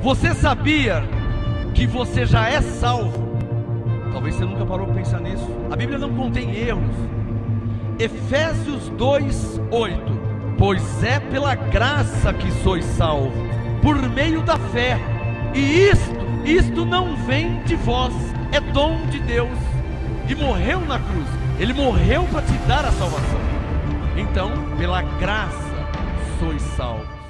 Você sabia que você já é salvo? Talvez você nunca parou para pensar nisso. A Bíblia não contém erros. Efésios 2:8. Pois é pela graça que sois salvos, por meio da fé. E isto não vem de vós, é dom de Deus. E morreu na cruz. Ele morreu para te dar a salvação. Então, pela graça sois salvos.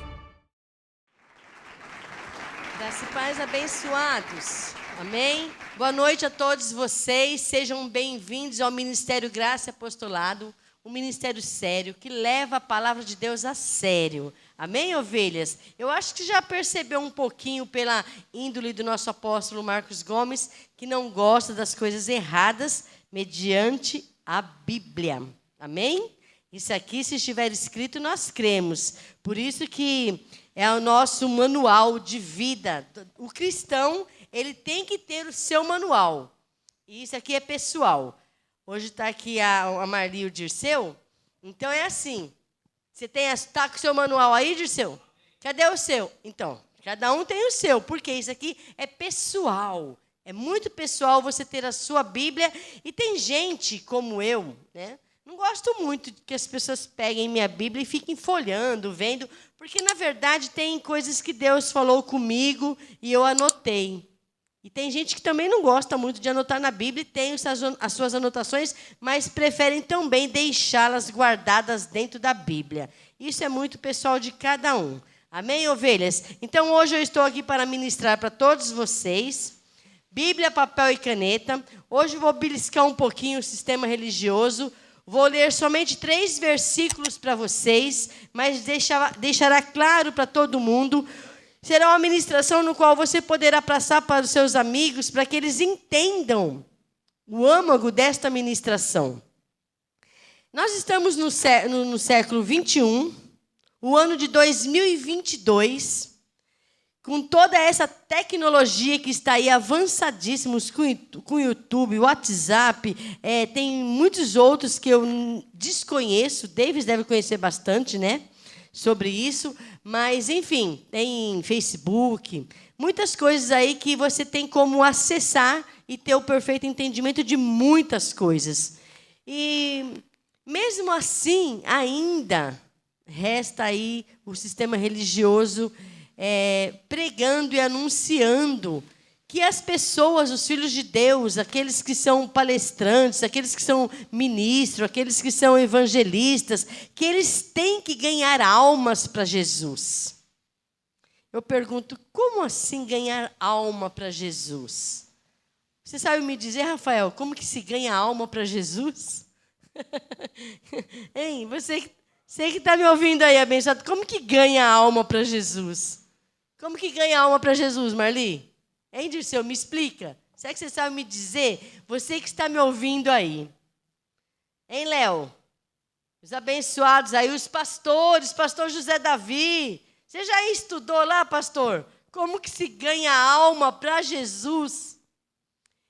Graça e paz, abençoados. Amém? Boa noite a todos vocês. Sejam bem-vindos ao Ministério Graça e Apostolado. Um ministério sério, que leva a palavra de Deus a sério. Amém, ovelhas? Eu acho que já percebeu um pouquinho pela índole do nosso apóstolo Marcos Gomes, que não gosta das coisas erradas mediante a Bíblia. Amém? Isso aqui, se estiver escrito, nós cremos. Por isso que é o nosso manual de vida. O cristão, ele tem que ter o seu manual. E isso aqui é pessoal. Hoje está aqui a Marli e o Dirceu. Então é assim. Você está com o seu manual aí, Dirceu? Cadê o seu? Então, cada um tem o seu, porque isso aqui é pessoal. É muito pessoal você ter a sua Bíblia. E tem gente como eu, né? Não gosto muito que as pessoas peguem minha Bíblia e fiquem folhando, vendo, porque, na verdade, tem coisas que Deus falou comigo e eu anotei. E tem gente que também não gosta muito de anotar na Bíblia e tem as suas anotações, mas preferem também deixá-las guardadas dentro da Bíblia. Isso é muito pessoal de cada um. Amém, ovelhas? Então, hoje eu estou aqui para ministrar para todos vocês Bíblia, papel e caneta. Hoje eu vou beliscar um pouquinho o sistema religioso. Vou ler somente 3 versículos para vocês, mas deixará claro para todo mundo. Será uma ministração no qual você poderá passar para os seus amigos, para que eles entendam o âmago desta ministração. Nós estamos no século 21, o ano de 2022, com toda essa tecnologia que está aí avançadíssimos, com o YouTube, o WhatsApp, tem muitos outros que eu desconheço, Davis deve conhecer bastante, né? Sobre isso, mas, enfim, tem Facebook, muitas coisas aí que você tem como acessar e ter o perfeito entendimento de muitas coisas. E, mesmo assim, ainda resta aí o sistema religioso pregando e anunciando que as pessoas, os filhos de Deus, aqueles que são palestrantes, aqueles que são ministros, aqueles que são evangelistas, que eles têm que ganhar almas para Jesus. Eu pergunto, como assim ganhar alma para Jesus? Você sabe me dizer, Rafael, como que se ganha alma para Jesus? Hein? Você que está me ouvindo aí, abençoado, como que ganha alma para Jesus? Como que ganha alma para Jesus, Marli? Hein, Dirceu, me explica. Será que você sabe me dizer? Você que está me ouvindo aí. Hein, Léo? Os abençoados aí, os pastores, pastor José Davi. Você já estudou lá, pastor? Como que se ganha alma para Jesus?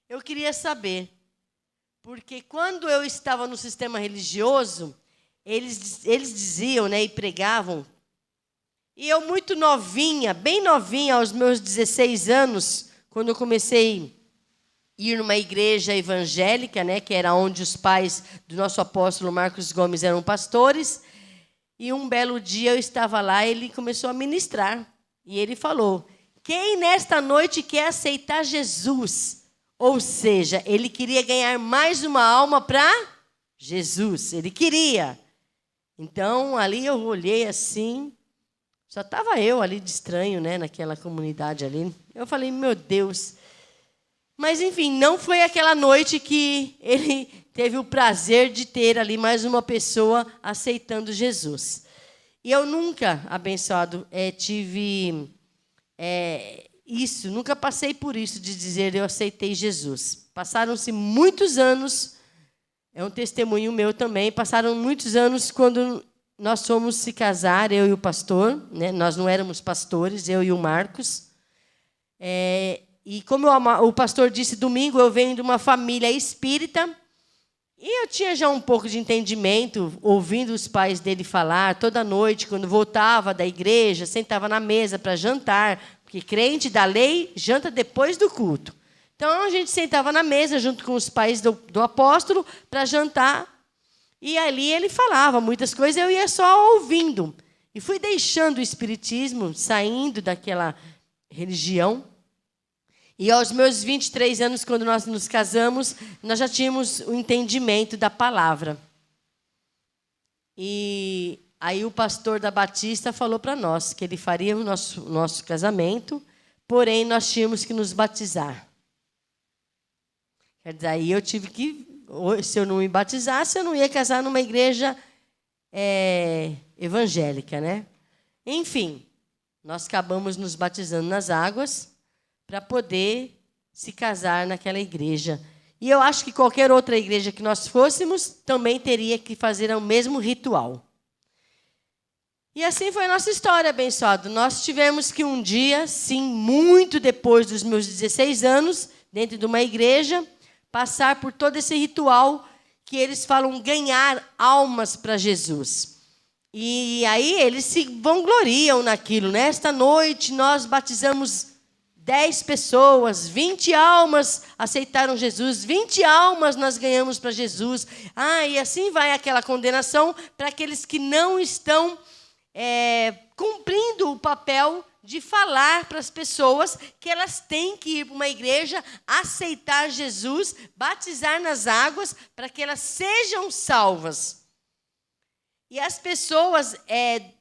Eu queria saber. Porque quando eu estava no sistema religioso, eles diziam, né, e pregavam. E eu muito novinha, bem novinha, aos meus 16 anos, quando eu comecei a ir numa igreja evangélica, né, que era onde os pais do nosso apóstolo Marcos Gomes eram pastores, e um belo dia eu estava lá, ele começou a ministrar, e ele falou, quem nesta noite quer aceitar Jesus? Ou seja, ele queria ganhar mais uma alma para Jesus, ele queria. Então, ali eu olhei assim, só estava eu ali de estranho, né, naquela comunidade ali. Eu falei, meu Deus. Mas, enfim, não foi aquela noite que ele teve o prazer de ter ali mais uma pessoa aceitando Jesus. E eu nunca, abençoado, tive isso, nunca passei por isso de dizer eu aceitei Jesus. Passaram-se muitos anos, é um testemunho meu também, passaram muitos anos quando nós fomos se casar, eu e o pastor, né? Nós não éramos pastores, eu e o Marcos. E como o pastor disse, domingo eu venho de uma família espírita, E eu tinha já um pouco de entendimento, ouvindo os pais dele falar, toda noite, quando voltava da igreja, sentava na mesa para jantar, porque crente da lei janta depois do culto. Então, a gente sentava na mesa, junto com os pais do apóstolo, para jantar, e ali ele falava muitas coisas, eu ia só ouvindo. E fui deixando o espiritismo, saindo daquela religião. E aos meus 23 anos, quando nós nos casamos, nós já tínhamos o entendimento da palavra. E aí o pastor da Batista falou para nós que ele faria o nosso casamento, porém nós tínhamos que nos batizar. Quer dizer, aí eu tive que, se eu não me batizasse, eu não ia casar numa igreja evangélica, né? Enfim, nós acabamos nos batizando nas águas, para poder se casar naquela igreja. E eu acho que qualquer outra igreja que nós fôssemos, também teria que fazer o mesmo ritual. E assim foi a nossa história, abençoado. Nós tivemos que um dia, sim, muito depois dos meus 16 anos, dentro de uma igreja, passar por todo esse ritual que eles falam ganhar almas para Jesus. E aí eles se vangloriam naquilo. Nesta noite nós batizamos 10 pessoas, 20 almas aceitaram Jesus, 20 almas nós ganhamos para Jesus. E assim vai aquela condenação para aqueles que não estão cumprindo o papel de falar para as pessoas que elas têm que ir para uma igreja, aceitar Jesus, batizar nas águas, para que elas sejam salvas. E as pessoas,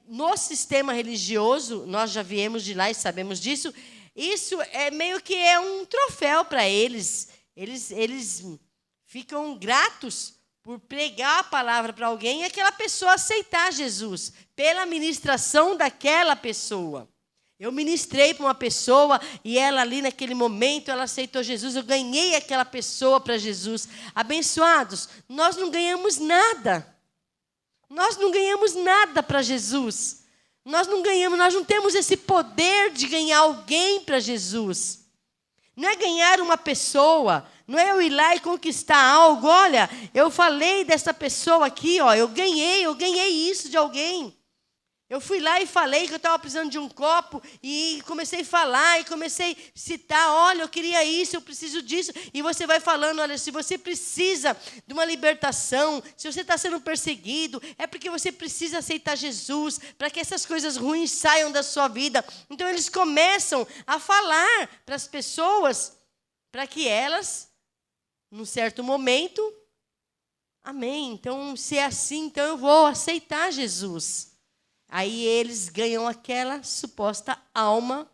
no sistema religioso, nós já viemos de lá e sabemos disso, isso é meio que um troféu para eles. Eles ficam gratos por pregar a palavra para alguém e aquela pessoa aceitar Jesus, pela ministração daquela pessoa. Eu ministrei para uma pessoa e ela ali naquele momento, ela aceitou Jesus, eu ganhei aquela pessoa para Jesus. Abençoados, nós não ganhamos nada. Nós não ganhamos nada para Jesus. Nós não ganhamos, nós não temos esse poder de ganhar alguém para Jesus. Não é ganhar uma pessoa, não é eu ir lá e conquistar algo. Olha, eu falei dessa pessoa aqui, eu ganhei isso de alguém. Eu fui lá e falei que eu estava precisando de um copo e comecei a falar e comecei a citar, olha, eu queria isso, eu preciso disso. E você vai falando, olha, se você precisa de uma libertação, se você está sendo perseguido, é porque você precisa aceitar Jesus, para que essas coisas ruins saiam da sua vida. Então, eles começam a falar para as pessoas, para que elas, num certo momento, amém, então, se é assim, então eu vou aceitar Jesus. Aí eles ganham aquela suposta alma,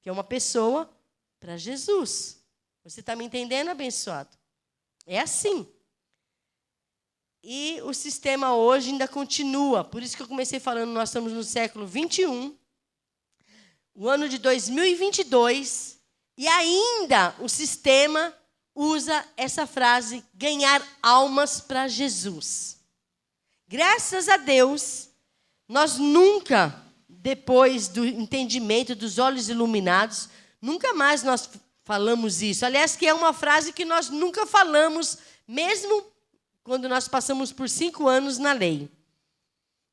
que é uma pessoa, para Jesus. Você está me entendendo, abençoado? É assim. E o sistema hoje ainda continua. Por isso que eu comecei falando, nós estamos no século 21, o ano de 2022, e ainda o sistema usa essa frase, ganhar almas para Jesus. Graças a Deus, nós nunca, depois do entendimento dos olhos iluminados, nunca mais nós falamos isso. Aliás, que é uma frase que nós nunca falamos, mesmo quando nós passamos por 5 anos na lei.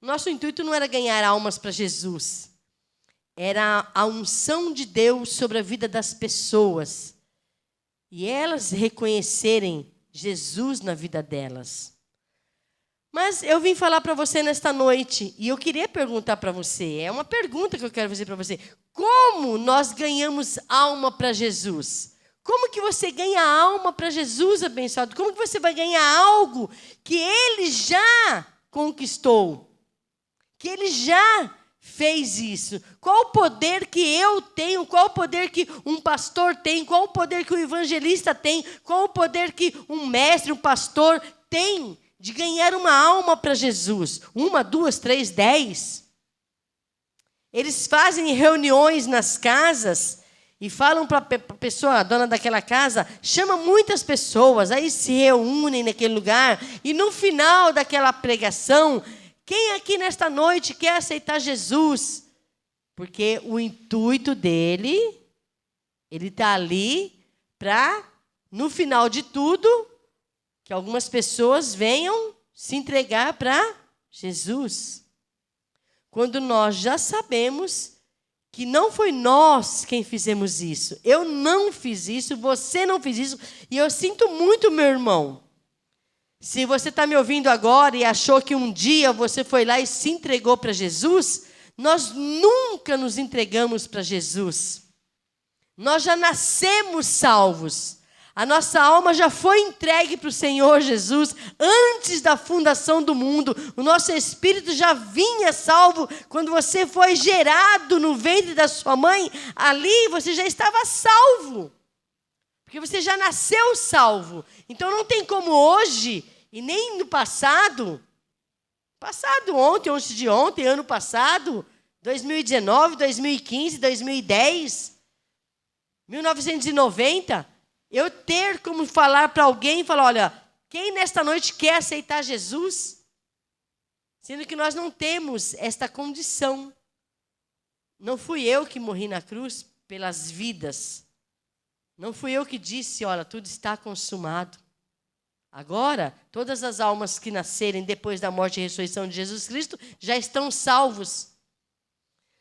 Nosso intuito não era ganhar almas para Jesus. Era a unção de Deus sobre a vida das pessoas. E elas reconhecerem Jesus na vida delas. Mas eu vim falar para você nesta noite, e eu queria perguntar para você, é uma pergunta que eu quero fazer para você. Como nós ganhamos alma para Jesus? Como que você ganha alma para Jesus, abençoado? Como que você vai ganhar algo que Ele já conquistou? Que Ele já fez isso? Qual o poder que eu tenho? Qual o poder que um pastor tem? Qual o poder que um evangelista tem? Qual o poder que um mestre, um pastor tem? De ganhar uma alma para Jesus. 1, 2, 3, 10. Eles fazem reuniões nas casas e falam para a pessoa, a dona daquela casa, chama muitas pessoas, aí se reúnem naquele lugar, e no final daquela pregação, quem aqui nesta noite quer aceitar Jesus? Porque o intuito dele, ele está ali para, no final de tudo, que algumas pessoas venham se entregar para Jesus. Quando nós já sabemos que não foi nós quem fizemos isso. Eu não fiz isso, você não fez isso. E eu sinto muito, meu irmão. Se você está me ouvindo agora e achou que um dia você foi lá e se entregou para Jesus, nós nunca nos entregamos para Jesus. Nós já nascemos salvos. A nossa alma já foi entregue para o Senhor Jesus antes da fundação do mundo. O nosso espírito já vinha salvo quando você foi gerado no ventre da sua mãe. Ali você já estava salvo, porque você já nasceu salvo. Então não tem como hoje, e nem no passado, ontem, antes de ontem, ano passado, 2019, 2015, 2010, 1990... eu ter como falar para alguém, falar, olha, quem nesta noite quer aceitar Jesus? Sendo que nós não temos esta condição. Não fui eu que morri na cruz pelas vidas. Não fui eu que disse, olha, tudo está consumado. Agora, todas as almas que nascerem depois da morte e ressurreição de Jesus Cristo já estão salvos.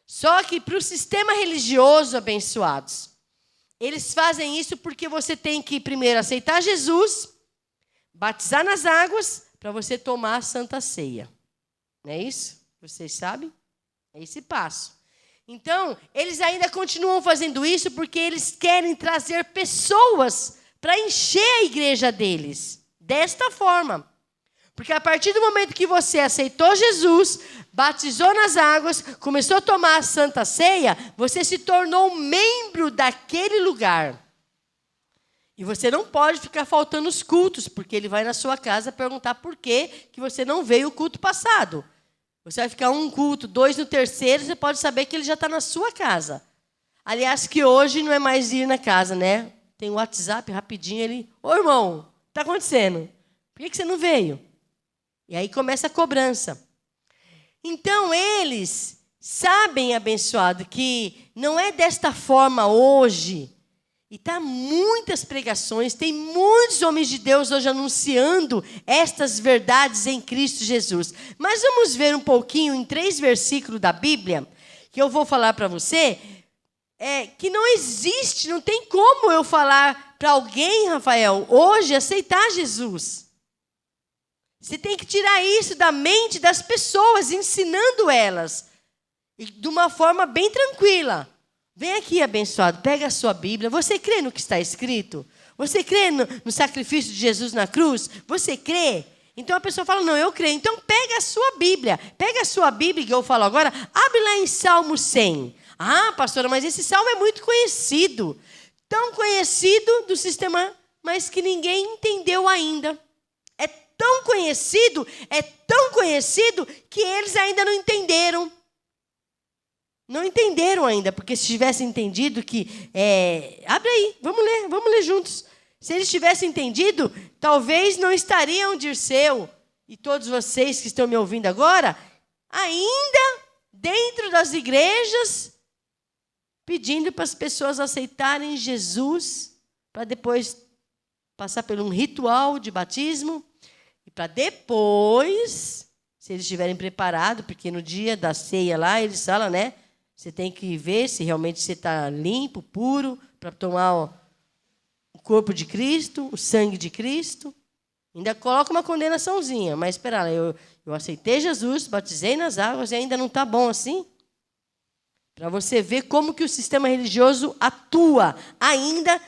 Só que para o sistema religioso, abençoados, eles fazem isso porque você tem que primeiro aceitar Jesus, batizar nas águas, para você tomar a Santa Ceia. Não é isso? Vocês sabem? É esse passo. Então, eles ainda continuam fazendo isso porque eles querem trazer pessoas para encher a igreja deles. Desta forma. Porque a partir do momento que você aceitou Jesus, batizou nas águas, começou a tomar a Santa Ceia, você se tornou membro daquele lugar. E você não pode ficar faltando os cultos, porque ele vai na sua casa perguntar por que você não veio o culto passado. Você vai ficar um culto, 2 no terceiro, você pode saber que ele já está na sua casa. Aliás, que hoje não é mais ir na casa, né? Tem o WhatsApp, rapidinho, ele... Ô, irmão, o que está acontecendo? Por que você não veio? E aí começa a cobrança. Então, eles sabem, abençoado, que não é desta forma hoje. E tá muitas pregações, tem muitos homens de Deus hoje anunciando estas verdades em Cristo Jesus. Mas vamos ver um pouquinho em 3 versículos da Bíblia, que eu vou falar para você, que não existe, não tem como eu falar para alguém, Rafael, hoje aceitar Jesus. Você tem que tirar isso da mente das pessoas, ensinando elas, e de uma forma bem tranquila. Vem aqui, abençoado, pega a sua Bíblia. Você crê no que está escrito? Você crê no sacrifício de Jesus na cruz? Você crê? Então a pessoa fala, não, eu creio. Então pega a sua Bíblia. Pega a sua Bíblia, que eu falo agora, abre lá em Salmo 100. Ah, pastora, mas esse salmo é muito conhecido. Tão conhecido do sistema, mas que ninguém entendeu ainda. É tão conhecido que eles ainda não entenderam. Não entenderam ainda, porque se tivessem entendido que... abre aí, vamos ler juntos. Se eles tivessem entendido, talvez não estariam, Dirceu, e todos vocês que estão me ouvindo agora, ainda dentro das igrejas, pedindo para as pessoas aceitarem Jesus, para depois passar por um ritual de batismo, e para depois, se eles estiverem preparados, porque no dia da ceia lá, eles falam, né? Você tem que ver se realmente você está limpo, puro, para tomar o corpo de Cristo, o sangue de Cristo. Ainda coloca uma condenaçãozinha, mas espera lá, eu aceitei Jesus, batizei nas águas e ainda não está bom assim? Para você ver como que o sistema religioso atua ainda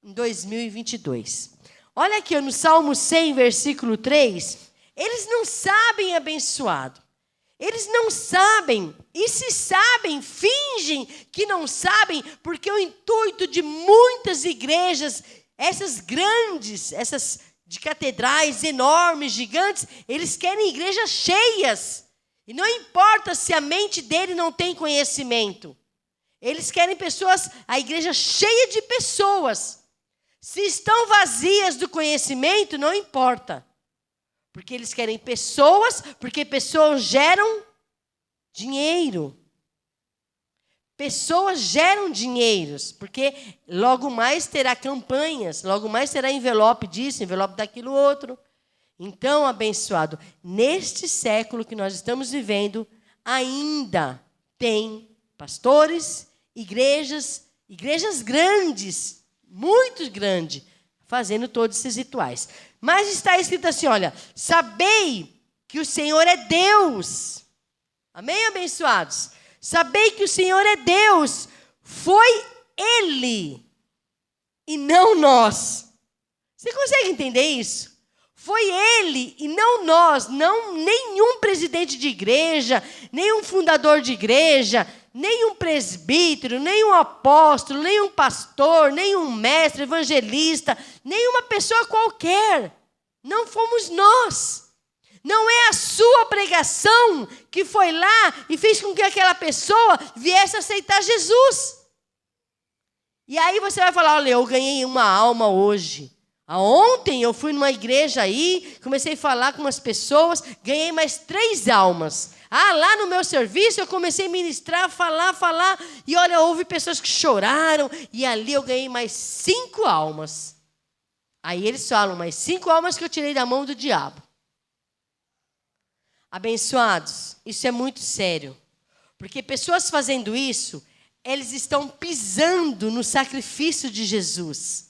em 2022. Olha aqui no Salmo 100, versículo 3. Eles não sabem, abençoado. Eles não sabem, e se sabem, fingem que não sabem, porque o intuito de muitas igrejas, essas grandes, essas de catedrais enormes, gigantes, eles querem igrejas cheias. E não importa se a mente dele não tem conhecimento. Eles querem pessoas, a igreja cheia de pessoas. Se estão vazias do conhecimento, não importa. Porque eles querem pessoas, porque pessoas geram dinheiro. Pessoas geram dinheiros, porque logo mais terá campanhas, logo mais terá envelope disso, envelope daquilo outro. Então, abençoado, neste século que nós estamos vivendo, ainda tem pastores, igrejas grandes, muito grandes, fazendo todos esses rituais. Mas está escrito assim, olha, sabei que o Senhor é Deus. Amém, abençoados? Sabei que o Senhor é Deus, foi Ele e não nós. Você consegue entender isso? Foi Ele e não nós, não nenhum presidente de igreja, nenhum fundador de igreja, nenhum presbítero, nenhum apóstolo, nenhum pastor, nenhum mestre, evangelista, nenhuma pessoa qualquer. Não fomos nós. Não é a sua pregação que foi lá e fez com que aquela pessoa viesse a aceitar Jesus. E aí você vai falar, olha, eu ganhei uma alma hoje. Ontem eu fui numa igreja aí, comecei a falar com umas pessoas, ganhei mais 3 almas. Lá no meu serviço eu comecei a ministrar, falar. E olha, houve pessoas que choraram e ali eu ganhei mais 5 almas. Aí eles falam, mais 5 almas que eu tirei da mão do diabo. Abençoados, isso é muito sério, porque pessoas fazendo isso, eles estão pisando no sacrifício de Jesus.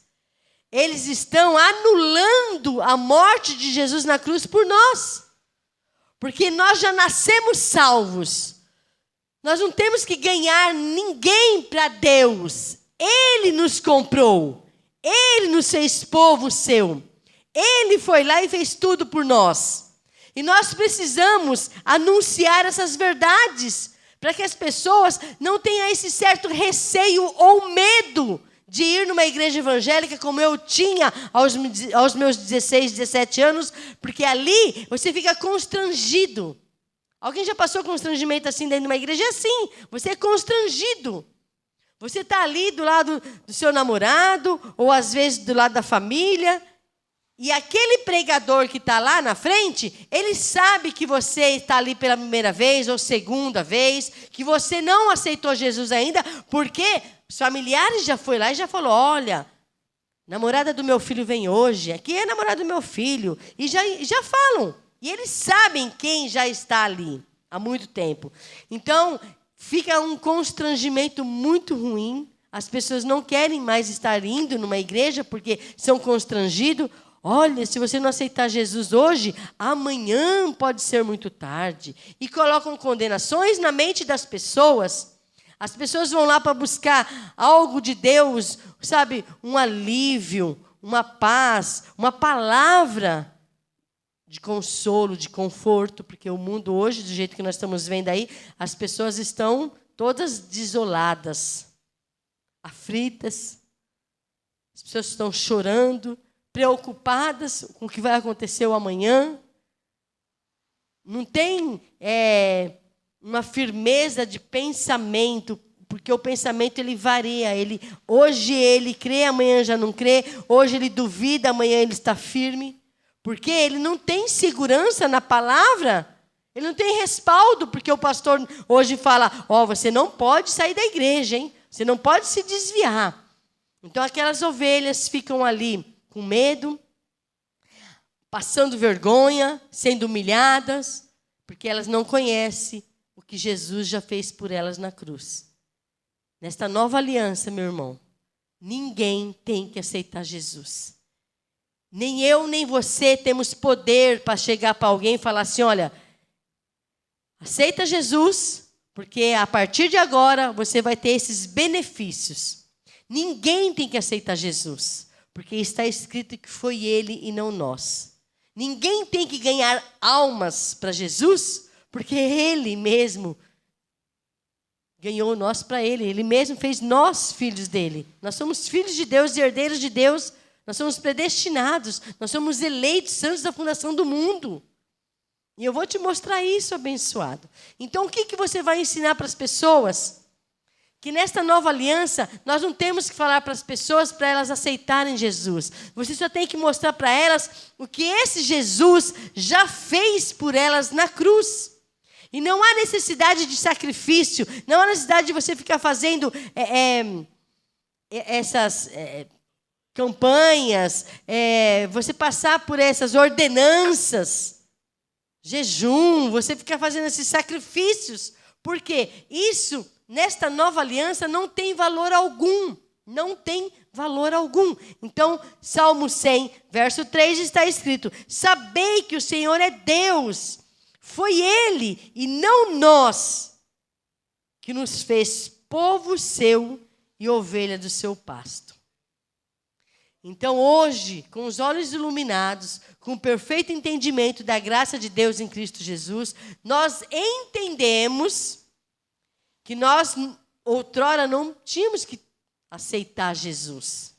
Eles estão anulando a morte de Jesus na cruz por nós, porque nós já nascemos salvos. Nós não temos que ganhar ninguém para Deus. Ele nos comprou, Ele nos fez povo seu, Ele foi lá e fez tudo por nós. E nós precisamos anunciar essas verdades, para que as pessoas não tenham esse certo receio ou medo de ir numa igreja evangélica, como eu tinha aos meus 16, 17 anos, porque ali você fica constrangido. Alguém já passou constrangimento assim dentro de uma igreja? É assim, você é constrangido. Você está ali do lado do seu namorado, ou às vezes do lado da família, e aquele pregador que está lá na frente, ele sabe que você está ali pela primeira vez ou segunda vez, que você não aceitou Jesus ainda, porque os familiares já foram lá e já falou, olha, namorada do meu filho vem hoje, aqui é a namorada do meu filho, e já falam. E eles sabem quem já está ali há muito tempo. Então, fica um constrangimento muito ruim, as pessoas não querem mais estar indo numa igreja porque são constrangidos. Olha, se você não aceitar Jesus hoje, amanhã pode ser muito tarde. E colocam condenações na mente das pessoas. As pessoas vão lá para buscar algo de Deus, sabe? Um alívio, uma paz, uma palavra de consolo, de conforto. Porque o mundo hoje, do jeito que nós estamos vendo aí, as pessoas estão todas desoladas, aflitas. As pessoas estão chorando, preocupadas com o que vai acontecer amanhã. Não tem uma firmeza de pensamento, porque o pensamento ele varia. Hoje ele crê, amanhã já não crê. Hoje ele duvida, amanhã ele está firme. Porque ele não tem segurança na palavra. Ele não tem respaldo, porque o pastor hoje fala, você não pode sair da igreja, hein? Você não pode se desviar. Então aquelas ovelhas ficam ali com medo, passando vergonha, sendo humilhadas, porque elas não conhecem o que Jesus já fez por elas na cruz. Nesta nova aliança, meu irmão, ninguém tem que aceitar Jesus. Nem eu, nem você temos poder para chegar para alguém e falar assim, olha, aceita Jesus, porque a partir de agora você vai ter esses benefícios. Ninguém tem que aceitar Jesus. Porque está escrito que foi Ele e não nós. Ninguém tem que ganhar almas para Jesus, porque Ele mesmo ganhou nós para Ele. Ele mesmo fez nós filhos dEle. Nós somos filhos de Deus e herdeiros de Deus. Nós somos predestinados. Nós somos eleitos, santos da fundação do mundo. E eu vou te mostrar isso, abençoado. Então, o que você vai ensinar para as pessoas? Que nesta nova aliança, nós não temos que falar para as pessoas para elas aceitarem Jesus. Você só tem que mostrar para elas o que esse Jesus já fez por elas na cruz. E não há necessidade de sacrifício, não há necessidade de você ficar fazendo essas campanhas, você passar por essas ordenanças, jejum, você ficar fazendo esses sacrifícios. Porque isso, nesta nova aliança, não tem valor algum. Não tem valor algum. Então, Salmo 100, verso 3 está escrito: sabei que o Senhor é Deus. Foi Ele e não nós que nos fez povo seu e ovelha do seu pasto. Então, hoje, com os olhos iluminados, com o perfeito entendimento da graça de Deus em Cristo Jesus, nós entendemos que nós, outrora, não tínhamos que aceitar Jesus.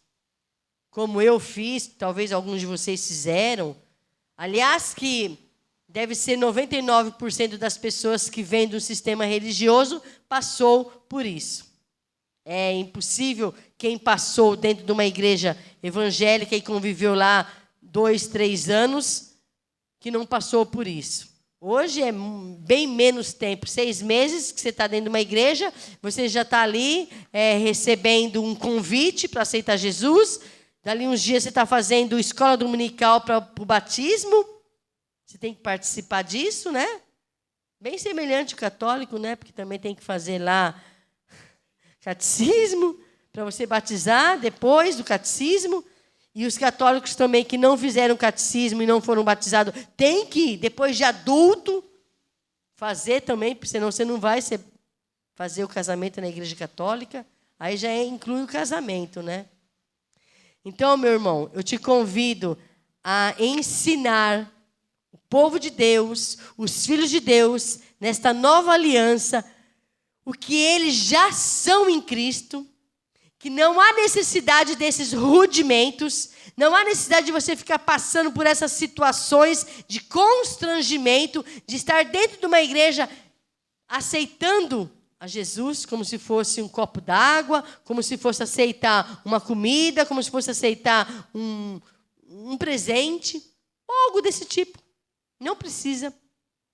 Como eu fiz, talvez alguns de vocês fizeram. Aliás, que deve ser 99% das pessoas que vêm do sistema religioso passou por isso. É impossível quem passou dentro de uma igreja evangélica e conviveu lá 2, 3 anos, que não passou por isso. Hoje é bem menos tempo, 6 meses que você está dentro de uma igreja, você já está ali recebendo um convite para aceitar Jesus. Dali uns dias você está fazendo escola dominical para o batismo. Você tem que participar disso, né? Bem semelhante ao católico, né? Porque também tem que fazer lá catecismo para você batizar depois do catecismo. E os católicos também que não fizeram catecismo e não foram batizados, tem que, depois de adulto, fazer também, porque senão você não vai fazer o casamento na igreja católica. Aí já inclui o casamento, né? Então, meu irmão, eu te convido a ensinar o povo de Deus, os filhos de Deus, nesta nova aliança, o que eles já são em Cristo, que não há necessidade desses rudimentos, não há necessidade de você ficar passando por essas situações de constrangimento, de estar dentro de uma igreja aceitando a Jesus como se fosse um copo d'água, como se fosse aceitar uma comida, como se fosse aceitar um presente, algo desse tipo. Não precisa,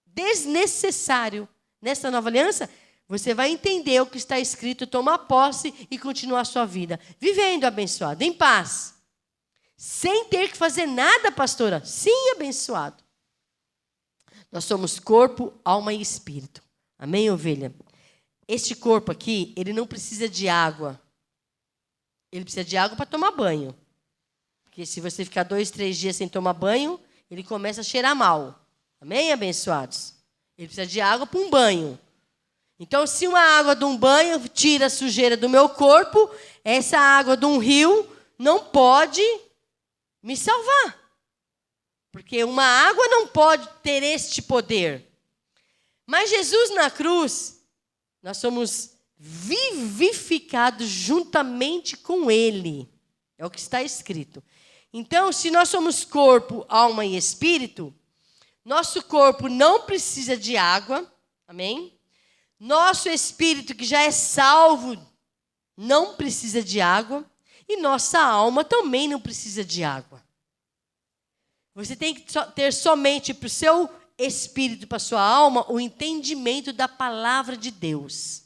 desnecessário. Nessa nova aliança, você vai entender o que está escrito, tomar posse e continuar a sua vida. Vivendo abençoado, em paz. Sem ter que fazer nada, pastora. Sim, abençoado. Nós somos corpo, alma e espírito. Amém, ovelha? Este corpo aqui, ele não precisa de água. Ele precisa de água para tomar banho. Porque se você ficar 2, 3 dias sem tomar banho, ele começa a cheirar mal. Amém, abençoados? Ele precisa de água para um banho. Então, se uma água de um banho tira a sujeira do meu corpo, essa água de um rio não pode me salvar. Porque uma água não pode ter este poder. Mas Jesus na cruz, nós somos vivificados juntamente com Ele. É o que está escrito. Então, se nós somos corpo, alma e espírito, nosso corpo não precisa de água. Amém? Nosso espírito, que já é salvo, não precisa de água. E nossa alma também não precisa de água. Você tem que ter somente para o seu espírito, para a sua alma, o entendimento da palavra de Deus.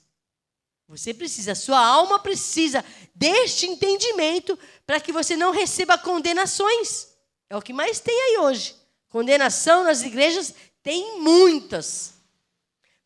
Você precisa, a sua alma precisa deste entendimento para que você não receba condenações. É o que mais tem aí hoje. Condenação nas igrejas tem muitas.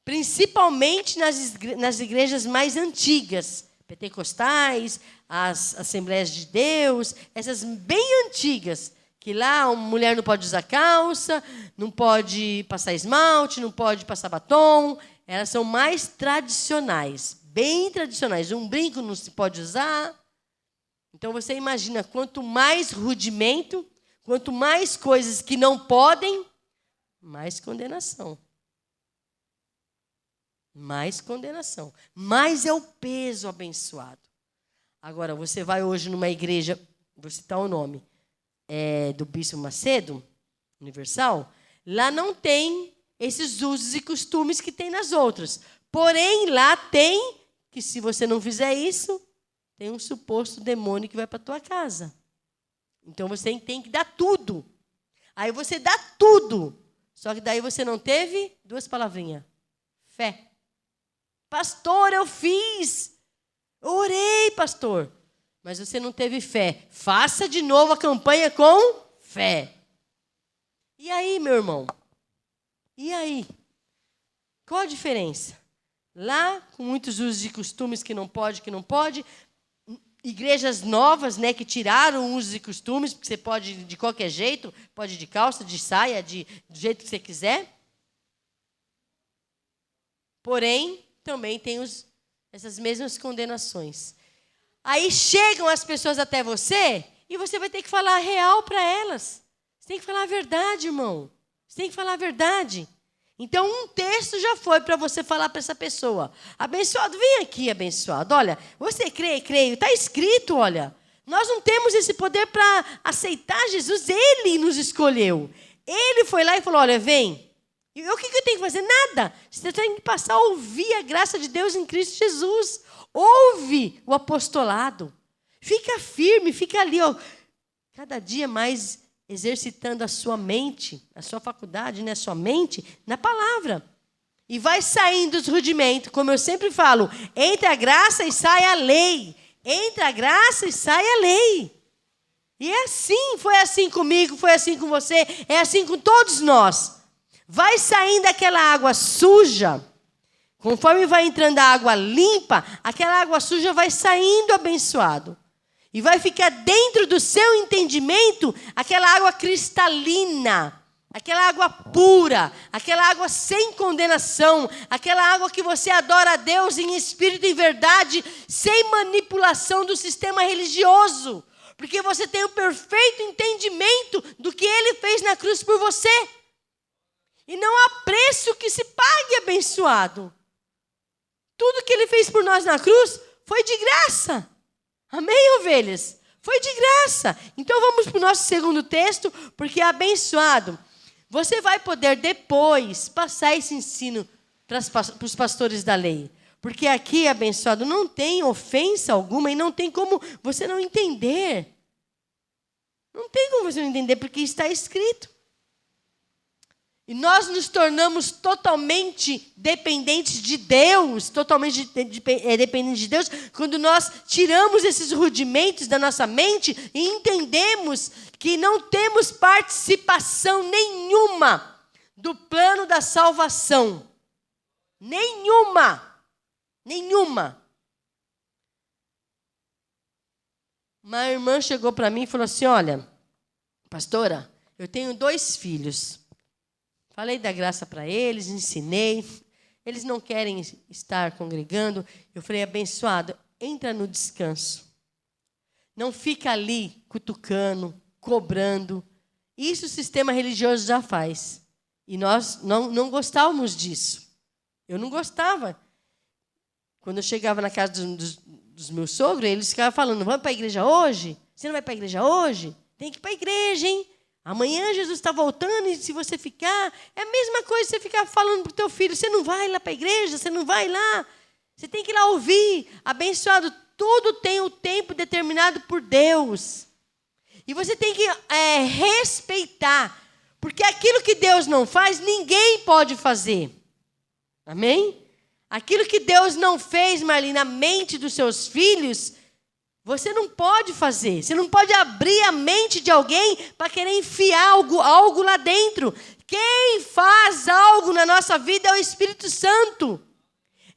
Principalmente nas igrejas mais antigas, pentecostais, as Assembleias de Deus, essas bem antigas, que lá a mulher não pode usar calça, não pode passar esmalte, não pode passar batom, elas são mais tradicionais, bem tradicionais. Um brinco não se pode usar. Então você imagina, quanto mais rudimento, quanto mais coisas que não podem, mais condenação. Mais condenação. Mais é o peso abençoado. Agora, você vai hoje numa igreja, vou citar o nome, do Bispo Macedo, Universal, lá não tem esses usos e costumes que tem nas outras. Porém, lá tem que se você não fizer isso, tem um suposto demônio que vai para a tua casa. Então, você tem que dar tudo. Aí você dá tudo. Só que daí você não teve 2 palavrinhas. Fé. Pastor, eu fiz. Eu orei, pastor. Mas você não teve fé. Faça de novo a campanha com fé. E aí, meu irmão? E aí? Qual a diferença? Lá, com muitos usos e costumes que não pode, igrejas novas, né, que tiraram usos e costumes, porque você pode de qualquer jeito, pode de calça, de saia, do jeito que você quiser. Porém, também tem essas mesmas condenações. Aí chegam as pessoas até você e você vai ter que falar a real para elas. Você tem que falar a verdade, irmão. Você tem que falar a verdade. Então, um texto já foi para você falar para essa pessoa. Abençoado, vem aqui, abençoado. Olha, você crê, creio. Está escrito, olha. Nós não temos esse poder para aceitar Jesus. Ele nos escolheu. Ele foi lá e falou, olha, vem. E o que eu tenho que fazer? Nada. Você tem que passar a ouvir a graça de Deus em Cristo Jesus. Ouve o apostolado. Fica firme, fica ali, ó, cada dia mais exercitando a sua mente, a sua faculdade, né, a sua mente, na palavra. E vai saindo os rudimentos, como eu sempre falo, entre a graça e sai a lei. Entre a graça e sai a lei. E é assim, foi assim comigo, foi assim com você, é assim com todos nós. Vai saindo aquela água suja, conforme vai entrando a água limpa, aquela água suja vai saindo, abençoado. E vai ficar dentro do seu entendimento aquela água cristalina, aquela água pura, aquela água sem condenação, aquela água que você adora a Deus em espírito e verdade, sem manipulação do sistema religioso. Porque você tem o perfeito entendimento do que Ele fez na cruz por você. E não há preço que se pague, abençoado. Tudo que Ele fez por nós na cruz foi de graça. Amém, ovelhas? Foi de graça. Então vamos para o nosso segundo texto, porque abençoado, você vai poder depois passar esse ensino para os pastores da lei. Porque aqui, abençoado, não tem ofensa alguma e não tem como você não entender. Não tem como você não entender, porque está escrito. E nós nos tornamos totalmente dependentes de Deus, dependentes de Deus, quando nós tiramos esses rudimentos da nossa mente e entendemos que não temos participação nenhuma do plano da salvação. Nenhuma. Uma irmã chegou para mim e falou assim, olha, pastora, eu tenho 2 filhos. Falei da graça para eles, ensinei. Eles não querem estar congregando. Eu falei, abençoado, entra no descanso. Não fica ali cutucando, cobrando. Isso o sistema religioso já faz. E nós não gostávamos disso. Eu não gostava. Quando eu chegava na casa dos meus sogros, eles ficavam falando, vamos para a igreja hoje? Você não vai para a igreja hoje? Tem que ir para a igreja, hein? Amanhã Jesus está voltando e se você ficar... É a mesma coisa você ficar falando para o teu filho, você não vai lá para a igreja, você não vai lá. Você tem que ir lá ouvir. Abençoado, tudo tem o tempo determinado por Deus. E você tem que respeitar. Porque aquilo que Deus não faz, ninguém pode fazer. Amém? Aquilo que Deus não fez, Marli, na mente dos seus filhos... Você não pode fazer. Você não pode abrir a mente de alguém para querer enfiar algo lá dentro. Quem faz algo na nossa vida é o Espírito Santo.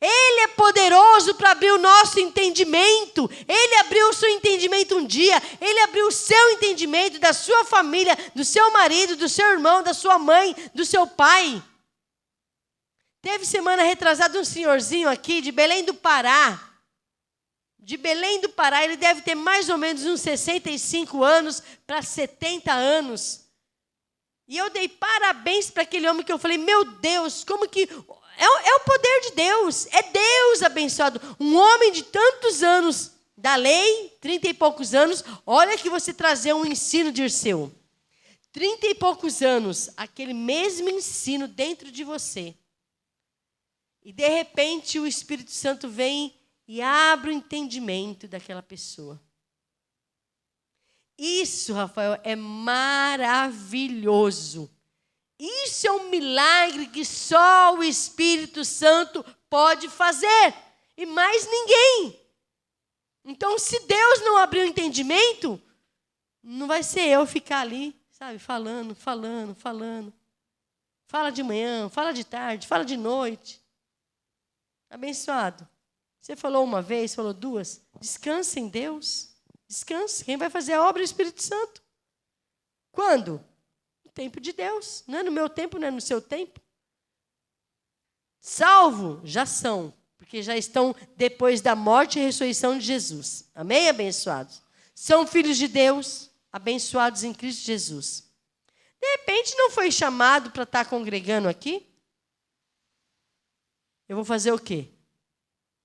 Ele é poderoso para abrir o nosso entendimento. Ele abriu o seu entendimento um dia. Ele abriu o seu entendimento da sua família, do seu marido, do seu irmão, da sua mãe, do seu pai. Teve semana retrasada um senhorzinho aqui de Belém do Pará. Ele deve ter mais ou menos uns 65 anos para 70 anos. E eu dei parabéns para aquele homem que eu falei, meu Deus, como que... É o poder de Deus, é Deus abençoado. Um homem de tantos anos da lei, 30 e poucos anos, olha que você trazer um ensino, Dirceu. 30 e poucos anos, aquele mesmo ensino dentro de você. E de repente o Espírito Santo vem e abre o entendimento daquela pessoa. Isso, Rafael, é maravilhoso. Isso é um milagre que só o Espírito Santo pode fazer. E mais ninguém. Então, se Deus não abrir o entendimento, não vai ser eu ficar ali, sabe, falando. Fala de manhã, fala de tarde, fala de noite. Abençoado. Você falou uma vez, falou duas. Descanse em Deus. Descanse. Quem vai fazer a obra é o Espírito Santo. Quando? No tempo de Deus. Não é no meu tempo, não é no seu tempo. Salvo, já são. Porque já estão depois da morte e ressurreição de Jesus. Amém, abençoados? São filhos de Deus, abençoados em Cristo Jesus. De repente não foi chamado para estar congregando aqui? Eu vou fazer o quê?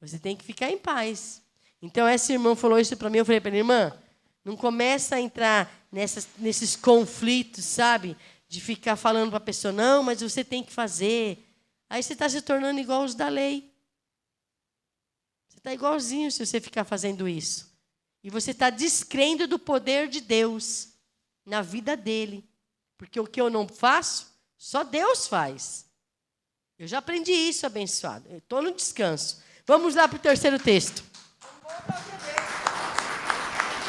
Você tem que ficar em paz. Então essa irmã falou isso para mim, eu falei para ela, irmã, não começa a entrar nesses conflitos, sabe? De ficar falando para a pessoa, não, mas você tem que fazer. Aí você está se tornando igual os da lei. Você está igualzinho se você ficar fazendo isso. E você está descrendo do poder de Deus na vida dele. Porque o que eu não faço, só Deus faz. Eu já aprendi isso, abençoado. Eu estou no descanso. Vamos lá para o terceiro texto.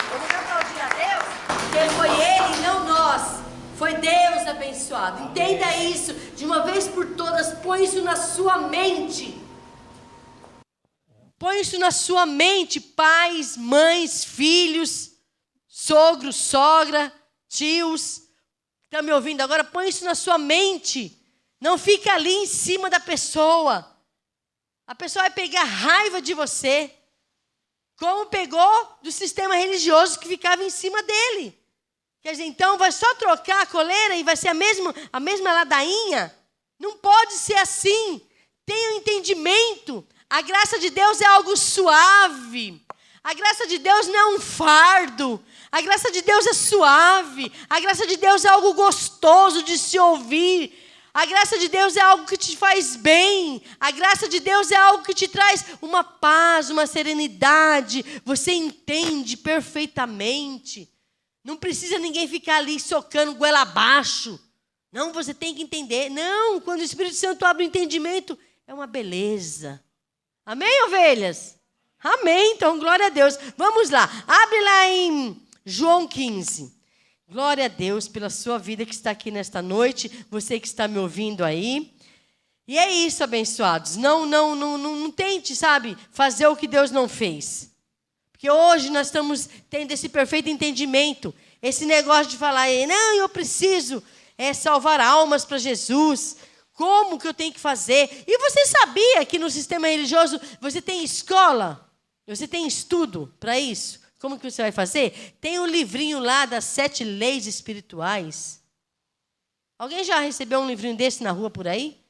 Vamos aplaudir a Deus, porque foi Ele e não nós. Foi Deus abençoado. Entenda isso de uma vez por todas. Põe isso na sua mente. Põe isso na sua mente, pais, mães, filhos, sogro, sogra, tios. Está me ouvindo agora? Põe isso na sua mente. Não fica ali em cima da pessoa. A pessoa vai pegar raiva de você. Como pegou do sistema religioso que ficava em cima dele. Quer dizer, então vai só trocar a coleira e vai ser a mesma ladainha? Não pode ser assim. Tenha um entendimento. A graça de Deus é algo suave. A graça de Deus não é um fardo. A graça de Deus é suave. A graça de Deus é algo gostoso de se ouvir. A graça de Deus é algo que te faz bem. A graça de Deus é algo que te traz uma paz, uma serenidade. Você entende perfeitamente. Não precisa ninguém ficar ali socando goela abaixo. Não, você tem que entender. Não, quando o Espírito Santo abre o entendimento, é uma beleza. Amém, ovelhas? Amém, então, glória a Deus. Vamos lá, abre lá em João 15. Glória a Deus pela sua vida que está aqui nesta noite, você que está me ouvindo aí. E é isso, abençoados. Não tente, sabe, fazer o que Deus não fez. Porque hoje nós estamos tendo esse perfeito entendimento. Esse negócio de falar, não, eu preciso salvar almas para Jesus. Como que eu tenho que fazer? E você sabia que no sistema religioso você tem escola? Você tem estudo para isso? Como que você vai fazer? Tem um livrinho lá das 7 leis espirituais. Alguém já recebeu um livrinho desse na rua por aí?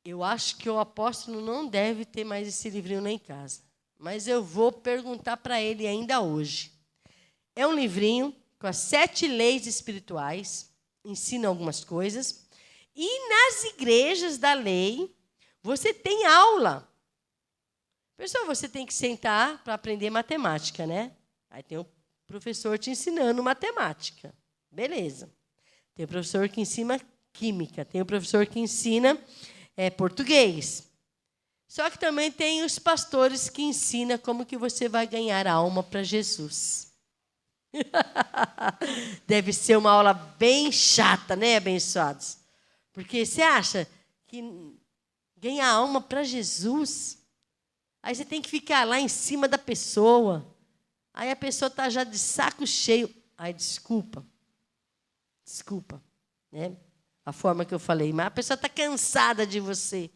Eu acho que o apóstolo não deve ter mais esse livrinho lá em casa. Mas eu vou perguntar para ele ainda hoje. É um livrinho com as 7 leis espirituais. Ensina algumas coisas. E nas igrejas da lei, você tem aula. Pessoal, você tem que sentar para aprender matemática, né? Aí tem o professor te ensinando matemática. Beleza. Tem o professor que ensina química. Tem o professor que ensina português. Só que também tem os pastores que ensinam como que você vai ganhar a alma para Jesus. Deve ser uma aula bem chata, né, abençoados? Porque você acha que ganhar alma para Jesus, aí você tem que ficar lá em cima da pessoa. Aí a pessoa está já de saco cheio. Ai, desculpa, né? A forma que eu falei, mas a pessoa está cansada de você.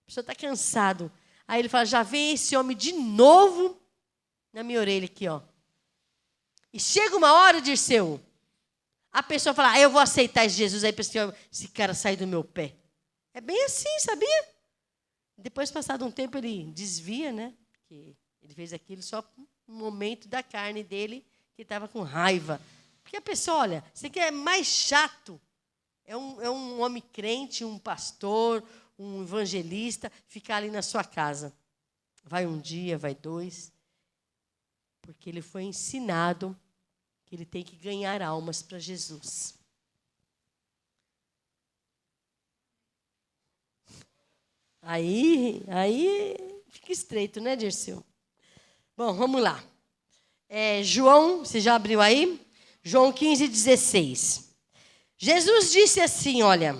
A pessoa está cansada. Aí ele fala, já vem esse homem de novo na minha orelha aqui, ó. E chega uma hora, Dirceu, a pessoa fala, eu vou aceitar Jesus, aí esse cara sai do meu pé. É bem assim, sabia? Depois, passado um tempo, ele desvia, né? Porque ele fez aquilo só no momento da carne dele, que estava com raiva. Porque a pessoa, olha, você quer mais chato. É um homem crente, um pastor, um evangelista, ficar ali na sua casa. Vai um dia, vai 2. Porque ele foi ensinado que ele tem que ganhar almas para Jesus. Aí fica estreito, né, Dirceu? Bom, vamos lá. João, você já abriu aí? João 15:16. Jesus disse assim, olha,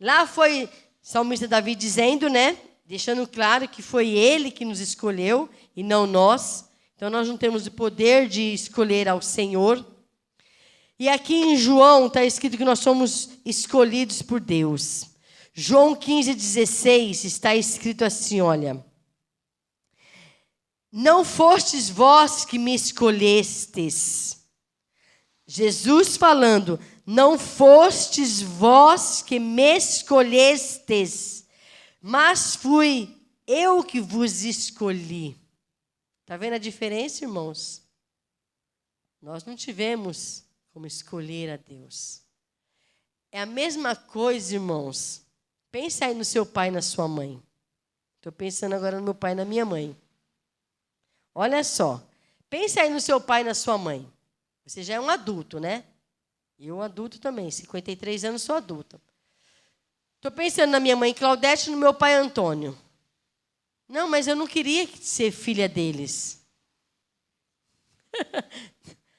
lá foi salmista Davi dizendo, né, deixando claro que foi ele que nos escolheu e não nós. Então nós não temos o poder de escolher ao Senhor. E aqui em João está escrito que nós somos escolhidos por Deus. João 15:16 está escrito assim, olha. Não fostes vós que me escolhestes. Jesus falando, não fostes vós que me escolhestes, mas fui eu que vos escolhi. Está vendo a diferença, irmãos? Nós não tivemos como escolher a Deus. É a mesma coisa, irmãos. Pensa aí no seu pai e na sua mãe. Estou pensando agora no meu pai e na minha mãe. Olha só. Pensa aí no seu pai e na sua mãe. Você já é um adulto, né? Eu adulto também. 53 anos sou adulta. Estou pensando na minha mãe Claudete e no meu pai Antônio. Não, mas eu não queria ser filha deles.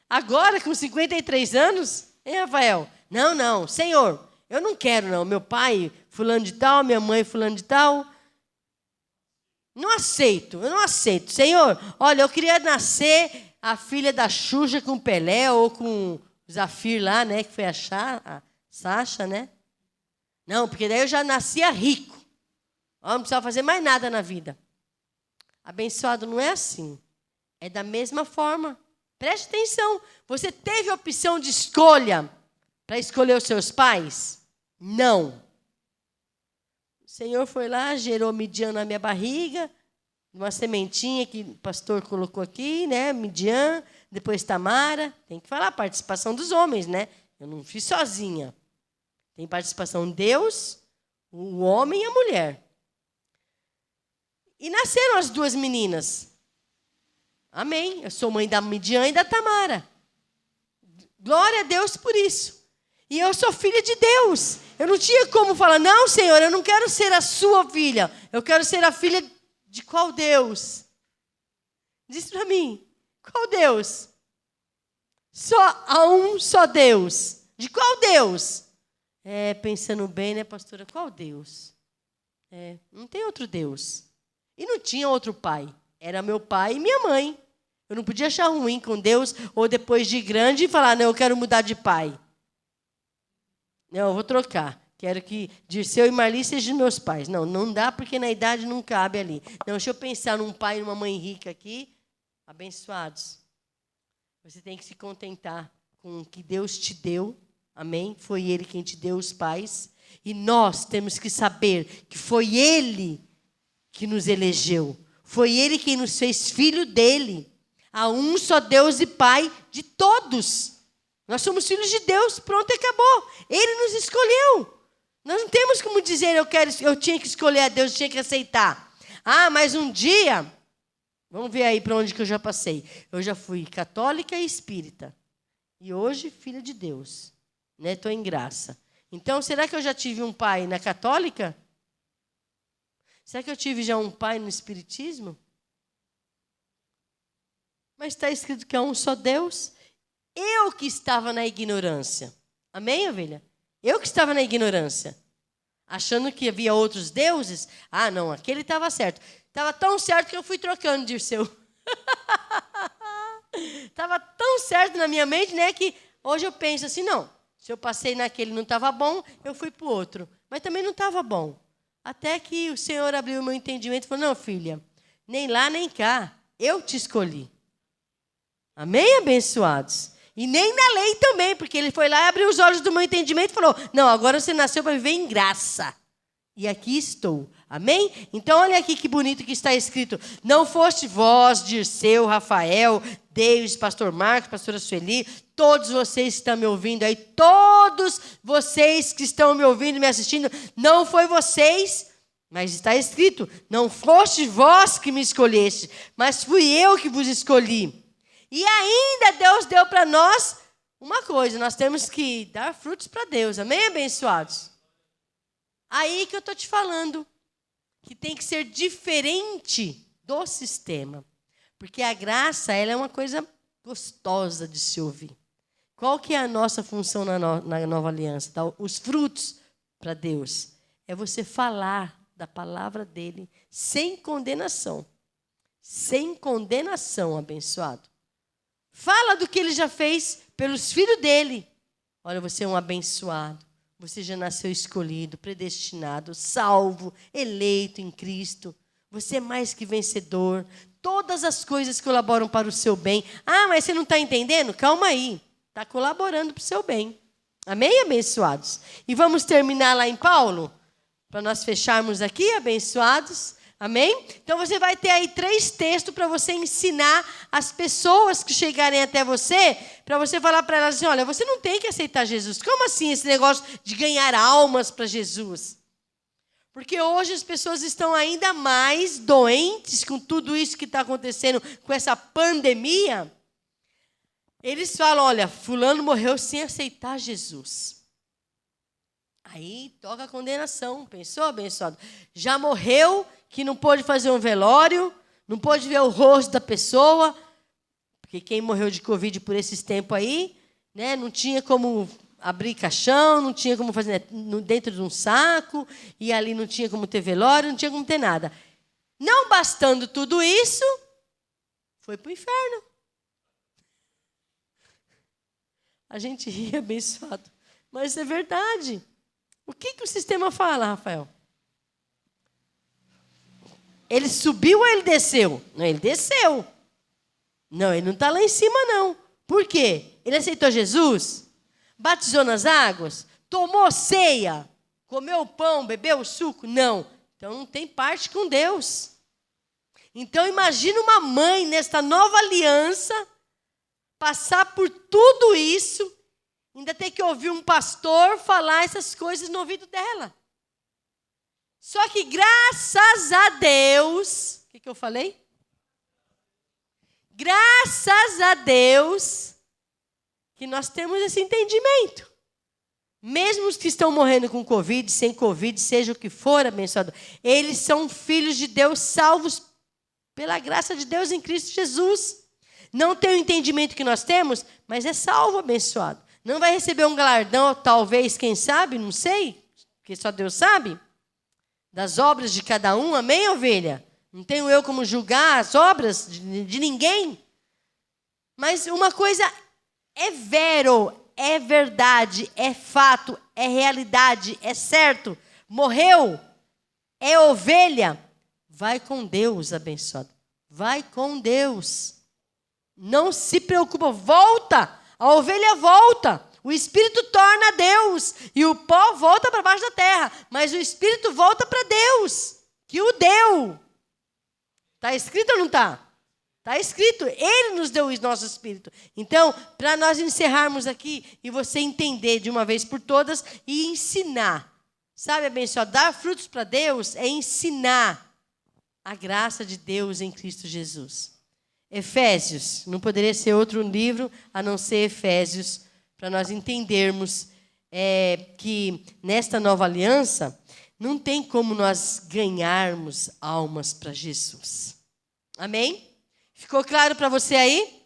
Agora, com 53 anos, hein, Rafael? Não, Senhor, eu não quero, não. Meu pai, fulano de tal, minha mãe, fulano de tal. Não aceito, eu não aceito. Senhor, olha, eu queria nascer a filha da Xuxa com Pelé ou com o Zafir lá, né, que foi a Sasha, né? Não, porque daí eu já nascia rico. Não precisava fazer mais nada na vida. Abençoado não é assim. É da mesma forma. Preste atenção. Você teve a opção de escolha para escolher os seus pais? Não. O Senhor foi lá, gerou Midian na minha barriga, uma sementinha que o pastor colocou aqui, né? Midian, depois Tamara. Tem que falar a participação dos homens, né? Eu não fiz sozinha. Tem participação de Deus, o homem e a mulher. E nasceram as duas meninas. Amém. Eu sou mãe da Midian e da Tamara. Glória a Deus por isso. E eu sou filha de Deus. Eu não tinha como falar, não, Senhor, eu não quero ser a sua filha. Eu quero ser a filha de qual Deus? Diz para mim, qual Deus? Só Deus. De qual Deus? Pensando bem, né, pastora? Qual Deus? Não tem outro Deus. E não tinha outro pai. Era meu pai e minha mãe. Eu não podia achar ruim com Deus, ou depois de grande falar, não, eu quero mudar de pai. Não, eu vou trocar. Quero que Dirceu e Marli sejam meus pais. Não dá, porque na idade não cabe ali. Não, deixa eu pensar num pai e numa mãe rica aqui, abençoados. Você tem que se contentar com o que Deus te deu. Amém? Foi Ele quem te deu os pais. E nós temos que saber que foi Ele que nos elegeu. Foi Ele quem nos fez filho dEle. Há um só Deus e Pai de todos. Nós somos filhos de Deus, pronto, acabou. Ele nos escolheu. Nós não temos como dizer, eu tinha que escolher a Deus, eu tinha que aceitar. Mas um dia, vamos ver aí para onde que eu já passei. Eu já fui católica e espírita. E hoje, filha de Deus. Estou em graça. Então, será que eu já tive um pai na católica? Será que eu tive já um pai no espiritismo? Mas está escrito que é um só Deus. Eu que estava na ignorância. Amém, ovelha? Eu que estava na ignorância. Achando que havia outros deuses. Não, aquele estava certo. Estava tão certo que eu fui trocando, Dirceu. Estava tão certo na minha mente, né, que hoje eu penso assim, não. Se eu passei naquele e não estava bom, eu fui para o outro. Mas também não estava bom. Até que o Senhor abriu o meu entendimento e falou, não, filha, nem lá nem cá. Eu te escolhi. Amém, abençoados? E nem na lei também, porque ele foi lá e abriu os olhos do meu entendimento e falou, não, agora você nasceu para viver em graça. E aqui estou. Amém? Então, olha aqui que bonito que está escrito. Não foste vós, Dirceu, Rafael, Deus, pastor Marcos, pastora Sueli, todos vocês que estão me ouvindo aí, todos vocês que estão me ouvindo, me assistindo, não foi vocês, mas está escrito, não foste vós que me escolheste, mas fui eu que vos escolhi. E ainda Deus deu para nós uma coisa, nós temos que dar frutos para Deus, amém, abençoados? Aí que eu estou te falando. que tem que ser diferente do sistema. Porque a graça, ela é uma coisa gostosa de se ouvir. Qual que é a nossa função na nova aliança? Tá? Os frutos para Deus é você falar da palavra dele sem condenação. Sem condenação, abençoado. Fala do que ele já fez pelos filhos dele. Olha, você é um abençoado. Você já nasceu escolhido, predestinado, salvo, eleito em Cristo. Você é mais que vencedor. Todas as coisas colaboram para o seu bem. Ah, mas você não está entendendo? Calma aí. Está colaborando para o seu bem. Amém, abençoados? E vamos terminar lá em Paulo? Para nós fecharmos aqui, abençoados. Amém? Então você vai ter aí 3 textos para você ensinar as pessoas que chegarem até você, para você falar para elas assim, olha, você não tem que aceitar Jesus. Como assim esse negócio de ganhar almas para Jesus? Porque hoje as pessoas estão ainda mais doentes com tudo isso que está acontecendo, com essa pandemia. Eles falam, olha, fulano morreu sem aceitar Jesus. Aí toca a condenação, pensou, abençoado? Já morreu, que não pôde fazer um velório, não pôde ver o rosto da pessoa, porque quem morreu de Covid por esses tempos aí, né, não tinha como abrir caixão, não tinha como fazer dentro de um saco, e ali não tinha como ter velório, não tinha como ter nada. Não bastando tudo isso, foi para o inferno. A gente ri, abençoado, mas é verdade. O que o sistema fala, Rafael? Ele subiu ou ele desceu? Não, ele desceu. Não, ele não está lá em cima, não. Por quê? Ele aceitou Jesus? Batizou nas águas? Tomou ceia? Comeu o pão? Bebeu o suco? Não. Então não tem parte com Deus. Então imagina uma mãe nesta nova aliança passar por tudo isso, ainda ter que ouvir um pastor falar essas coisas no ouvido dela. Só que graças a Deus, o que eu falei? Graças a Deus que nós temos esse entendimento. Mesmo os que estão morrendo com Covid, sem Covid, seja o que for, abençoado, eles são filhos de Deus, salvos pela graça de Deus em Cristo Jesus. Não tem o entendimento que nós temos, mas é salvo, abençoado. Não vai receber um galardão, talvez, quem sabe, não sei, porque só Deus sabe, das obras de cada um, amém, ovelha? Não tenho eu como julgar as obras de ninguém. Mas uma coisa é vero, é verdade, é fato, é realidade, é certo. Morreu, é ovelha. Vai com Deus, abençoado. Vai com Deus. Não se preocupa, volta. A ovelha volta. O Espírito torna Deus. E o pó volta para baixo da terra. Mas o Espírito volta para Deus, que o deu. Está escrito ou não está? Está escrito. Ele nos deu o nosso Espírito. Então, para nós encerrarmos aqui e você entender de uma vez por todas e ensinar. Sabe, abençoado? Dar frutos para Deus é ensinar a graça de Deus em Cristo Jesus. Efésios, não poderia ser outro livro a não ser Efésios, para nós entendermos que nesta nova aliança não tem como nós ganharmos almas para Jesus. Amém? Ficou claro para você aí?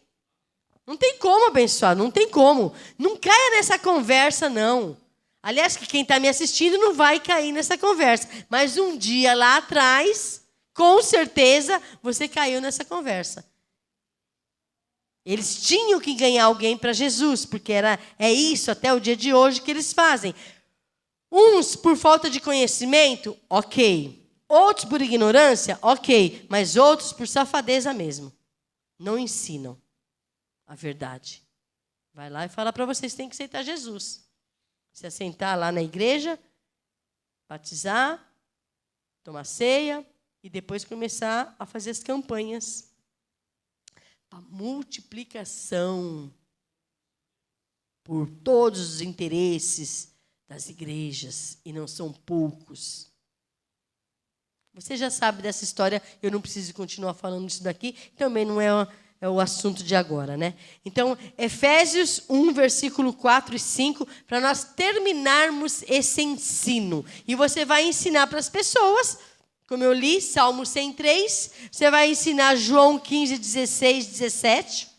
Não tem como, abençoado, não tem como. Não caia nessa conversa, não. Aliás, que quem está me assistindo não vai cair nessa conversa. Mas um dia lá atrás, com certeza, você caiu nessa conversa. Eles tinham que ganhar alguém para Jesus, porque é isso até o dia de hoje que eles fazem. Uns por falta de conhecimento, ok. Outros por ignorância, ok. Mas outros por safadeza mesmo. Não ensinam a verdade. Vai lá e fala para vocês que têm que aceitar Jesus. Se assentar lá na igreja, batizar, tomar ceia e depois começar a fazer as campanhas. A multiplicação por todos os interesses das igrejas, e não são poucos. Você já sabe dessa história, eu não preciso continuar falando isso daqui, também não é o assunto de agora, né? Então, Efésios 1, versículo 4 e 5, para nós terminarmos esse ensino. E você vai ensinar para as pessoas como eu li, Salmo 103. Você vai ensinar João 15, 16, 17.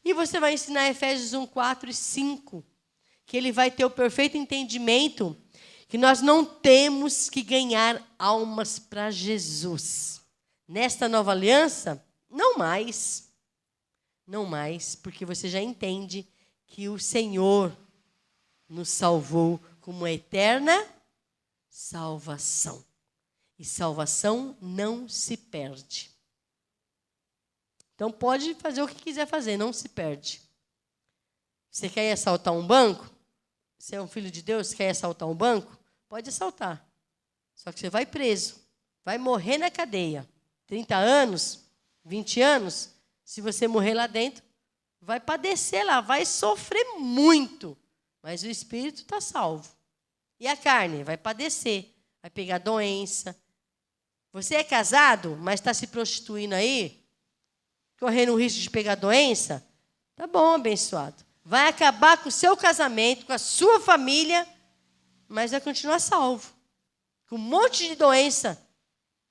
E você vai ensinar Efésios 1, 4 e 5. Que ele vai ter o perfeito entendimento que nós não temos que ganhar almas para Jesus. Nesta nova aliança, não mais. Não mais, porque você já entende que o Senhor nos salvou com uma eterna salvação. E salvação não se perde. Então pode fazer o que quiser fazer, não se perde. Você quer ir assaltar um banco? Você é um filho de Deus, quer assaltar um banco? Pode assaltar. Só que você vai preso. Vai morrer na cadeia. 30 anos, 20 anos, se você morrer lá dentro, vai padecer lá, vai sofrer muito. Mas o espírito está salvo. E a carne vai padecer, vai pegar doença. Você é casado, mas está se prostituindo aí, correndo o risco de pegar doença? Tá bom, abençoado. Vai acabar com o seu casamento, com a sua família, mas vai continuar salvo. Com um monte de doença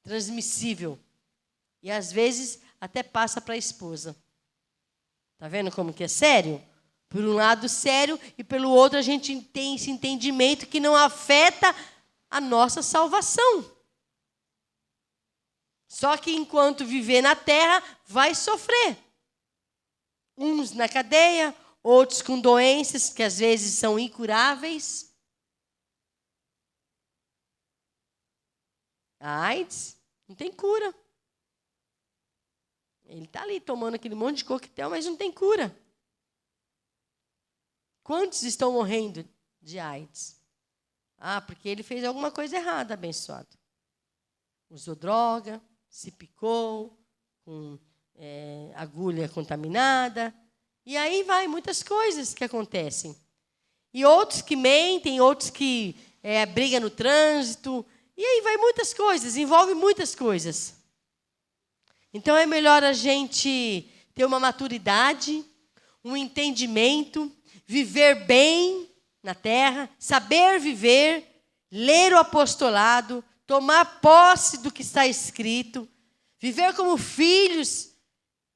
transmissível. E às vezes até passa para a esposa. Está vendo como que é sério? Por um lado sério e pelo outro a gente tem esse entendimento que não afeta a nossa salvação. Só que enquanto viver na terra, vai sofrer. Uns na cadeia, outros com doenças que às vezes são incuráveis. A AIDS não tem cura. Ele está ali tomando aquele monte de coquetel, mas não tem cura. Quantos estão morrendo de AIDS? Ah, porque ele fez alguma coisa errada, abençoado. Usou droga, se picou, com agulha contaminada. E aí vai muitas coisas que acontecem. E outros que mentem, outros que brigam no trânsito. E aí vai muitas coisas, envolve muitas coisas. Então é melhor a gente ter uma maturidade, um entendimento, viver bem na terra, saber viver, ler o apostolado, tomar posse do que está escrito, viver como filhos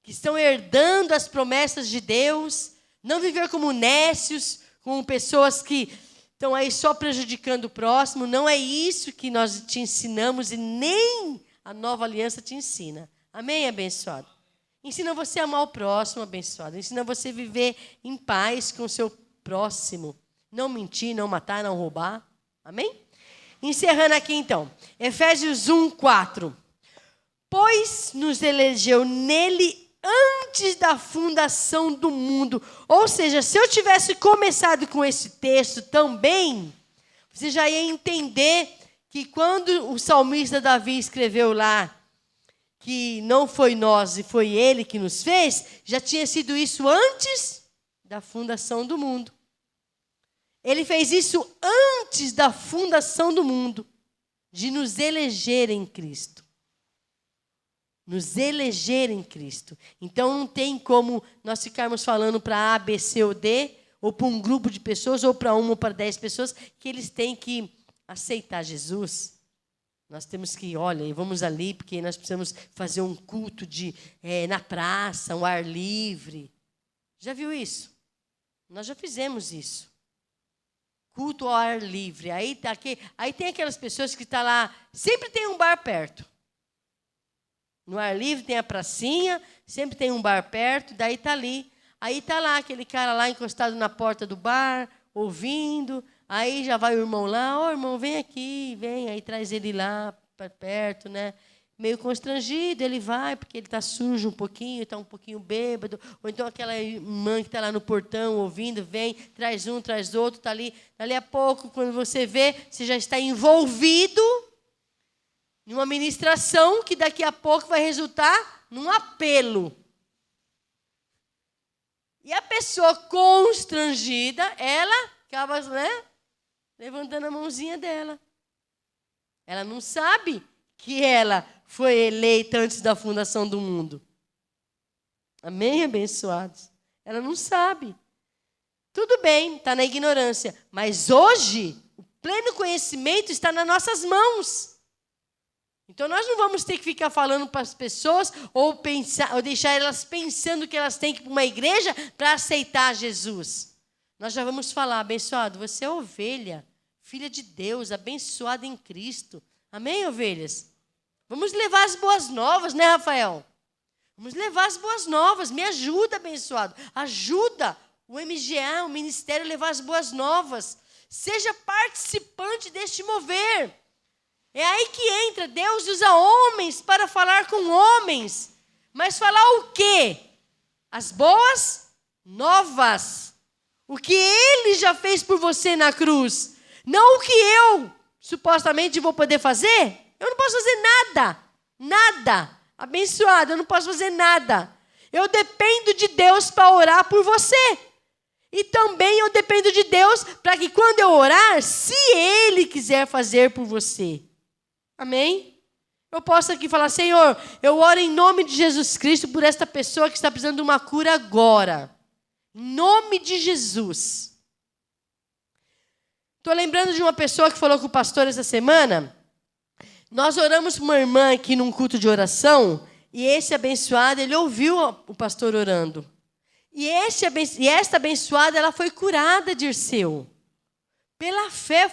que estão herdando as promessas de Deus, não viver como nécios, como pessoas que estão aí só prejudicando o próximo. Não é isso que nós te ensinamos e nem a nova aliança te ensina. Amém, abençoado? Ensina você a amar o próximo, abençoado. Ensina você a viver em paz com o seu próximo. Não mentir, não matar, não roubar. Amém? Encerrando aqui então. Efésios 1, 4. Pois nos elegeu nele antes da fundação do mundo. Ou seja, se eu tivesse começado com esse texto também, você já ia entender que quando o salmista Davi escreveu lá, que não foi nós e foi ele que nos fez, já tinha sido isso antes da fundação do mundo. Ele fez isso antes da fundação do mundo, de nos eleger em Cristo. Nos eleger em Cristo. Então não tem como nós ficarmos falando para A, B, C ou D, ou para um grupo de pessoas, ou para 1 ou para 10 pessoas, que eles têm que aceitar Jesus. Nós temos que, olha, vamos ali, porque nós precisamos fazer um culto na praça, um ar livre. Já viu isso? Nós já fizemos isso. Culto ao ar livre. Aí tem aquelas pessoas que estão lá, sempre tem um bar perto. No ar livre tem a pracinha, sempre tem um bar perto, daí está ali. Aí está lá aquele cara lá encostado na porta do bar, ouvindo. Aí já vai o irmão lá, irmão, vem aqui, vem. Aí traz ele lá para perto, né? Meio constrangido, ele vai, porque ele está sujo um pouquinho, está um pouquinho bêbado. Ou então aquela irmã que está lá no portão ouvindo, vem, traz um, traz outro, está ali. Dali a pouco, quando você vê, você já está envolvido em uma ministração que daqui a pouco vai resultar num apelo. E a pessoa constrangida, ela acaba, né, levantando a mãozinha dela. Ela não sabe que ela foi eleita antes da fundação do mundo. Amém, abençoados? Ela não sabe. Tudo bem, está na ignorância. Mas hoje, o pleno conhecimento está nas nossas mãos. Então, nós não vamos ter que ficar falando para as pessoas ou deixar elas pensando que elas têm que ir para uma igreja para aceitar Jesus. Nós já vamos falar, abençoado, você é ovelha, filha de Deus, abençoada em Cristo. Amém, ovelhas? Vamos levar as boas novas, né, Rafael? Vamos levar as boas novas. Me ajuda, abençoado. Ajuda o MGA, o ministério, a levar as boas novas. Seja participante deste mover. É aí que entra. Deus usa homens para falar com homens. Mas falar o quê? As boas novas. O que Ele já fez por você na cruz. Não o que eu supostamente vou poder fazer. Eu não posso fazer nada. Nada. Abençoado, eu não posso fazer nada. Eu dependo de Deus para orar por você. E também eu dependo de Deus para que quando eu orar, se Ele quiser fazer por você. Amém? Eu posso aqui falar, Senhor, eu oro em nome de Jesus Cristo por esta pessoa que está precisando de uma cura agora. Em nome de Jesus. Estou lembrando de uma pessoa que falou com o pastor essa semana. Nós oramos por uma irmã aqui num culto de oração, e esse abençoado, ele ouviu o pastor orando. E esta abençoada, ela foi curada, Dirceu. Pela fé,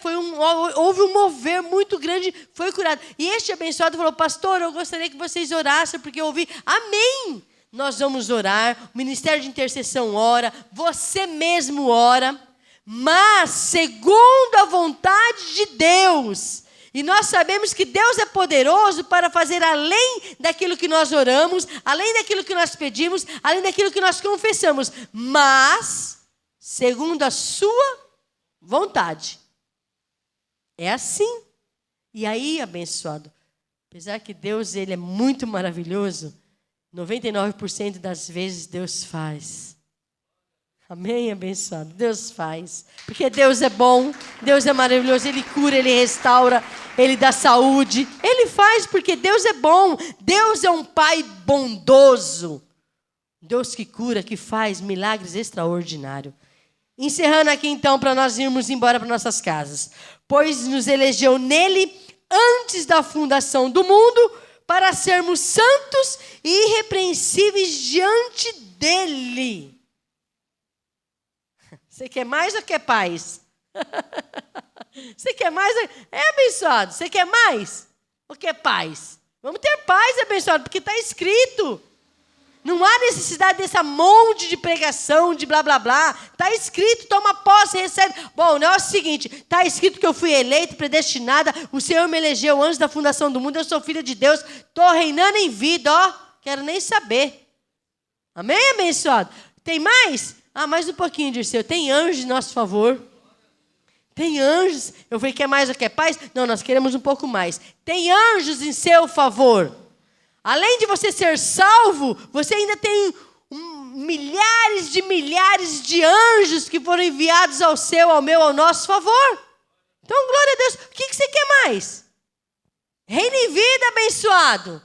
houve um mover muito grande, foi curada. E este abençoado falou, pastor, eu gostaria que vocês orassem, porque eu ouvi. Amém! Nós vamos orar, o Ministério de Intercessão ora, você mesmo ora, mas segundo a vontade de Deus. E nós sabemos que Deus é poderoso para fazer além daquilo que nós oramos, além daquilo que nós pedimos, além daquilo que nós confessamos, mas segundo a sua vontade. É assim. E aí, abençoado, apesar que Deus ele é muito maravilhoso, 99% das vezes Deus faz. Amém, abençoado? Deus faz. Porque Deus é bom, Deus é maravilhoso, Ele cura, Ele restaura, Ele dá saúde. Ele faz porque Deus é bom. Deus é um Pai bondoso. Deus que cura, que faz milagres extraordinários. Encerrando aqui então, para nós irmos embora para nossas casas. Pois nos elegeu nele antes da fundação do mundo para sermos santos e irrepreensíveis diante dele. Você quer mais ou quer paz? Você quer mais? É, abençoado. Você quer mais ou quer paz? Vamos ter paz, abençoado, porque está escrito. Não há necessidade dessa monte de pregação, de blá, blá, blá. Está escrito, toma posse, recebe. Bom, o negócio é o seguinte, está escrito que eu fui eleito, predestinada, o Senhor me elegeu antes da fundação do mundo, eu sou filha de Deus, estou reinando em vida, ó. Quero nem saber. Amém, abençoado? Tem mais? Mais um pouquinho, Dirceu. Tem anjos em nosso favor. Tem anjos. Eu falei, quer mais ou quer paz? Não, nós queremos um pouco mais. Tem anjos em seu favor. Além de você ser salvo, você ainda tem milhares de anjos que foram enviados ao seu, ao meu, ao nosso favor. Então, glória a Deus. O que você quer mais? Reina em vida, abençoado.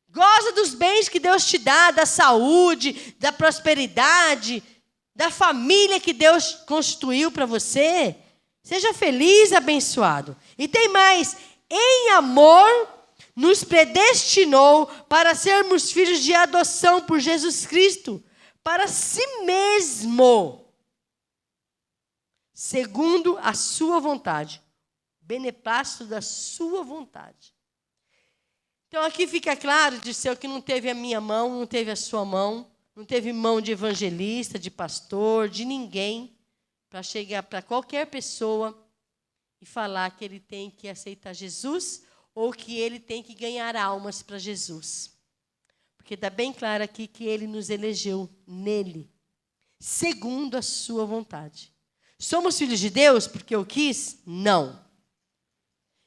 Goza dos bens que Deus te dá, da saúde, da prosperidade, da família que Deus constituiu para você. Seja feliz, abençoado. E tem mais. Em amor, nos predestinou para sermos filhos de adoção por Jesus Cristo, para si mesmo, segundo a sua vontade, beneplácito da sua vontade. Então aqui fica claro, Dirceu, que não teve a minha mão, não teve a sua mão, não teve mão de evangelista, de pastor, de ninguém, para chegar para qualquer pessoa e falar que ele tem que aceitar Jesus ou que ele tem que ganhar almas para Jesus. Porque está bem claro aqui que ele nos elegeu nele, segundo a sua vontade. Somos filhos de Deus porque eu quis? Não.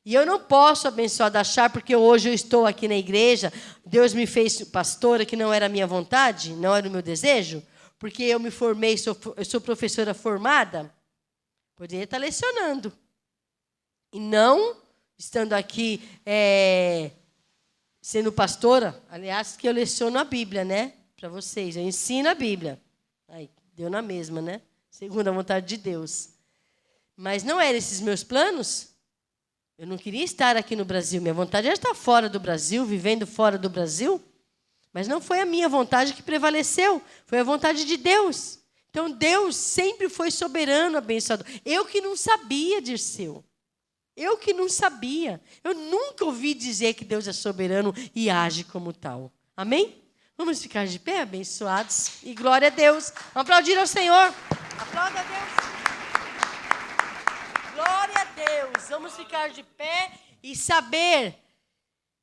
E eu não posso, abençoado, achar porque hoje eu estou aqui na igreja, Deus me fez pastora, que não era a minha vontade, não era o meu desejo, porque eu me formei, eu sou professora formada, poderia estar lecionando. E não estando aqui sendo pastora, aliás, que eu leciono a Bíblia, né? Para vocês, eu ensino a Bíblia. Aí, deu na mesma, né? Segundo a vontade de Deus. Mas não eram esses meus planos. Eu não queria estar aqui no Brasil. Minha vontade era estar fora do Brasil, vivendo fora do Brasil. Mas não foi a minha vontade que prevaleceu. Foi a vontade de Deus. Então, Deus sempre foi soberano, abençoado. Eu que não sabia, Dirceu. Eu que não sabia. Eu nunca ouvi dizer que Deus é soberano e age como tal. Amém? Vamos ficar de pé, abençoados. E glória a Deus. Vamos aplaudir ao Senhor. Aplauda a Deus. Glória a Deus. Vamos ficar de pé e saber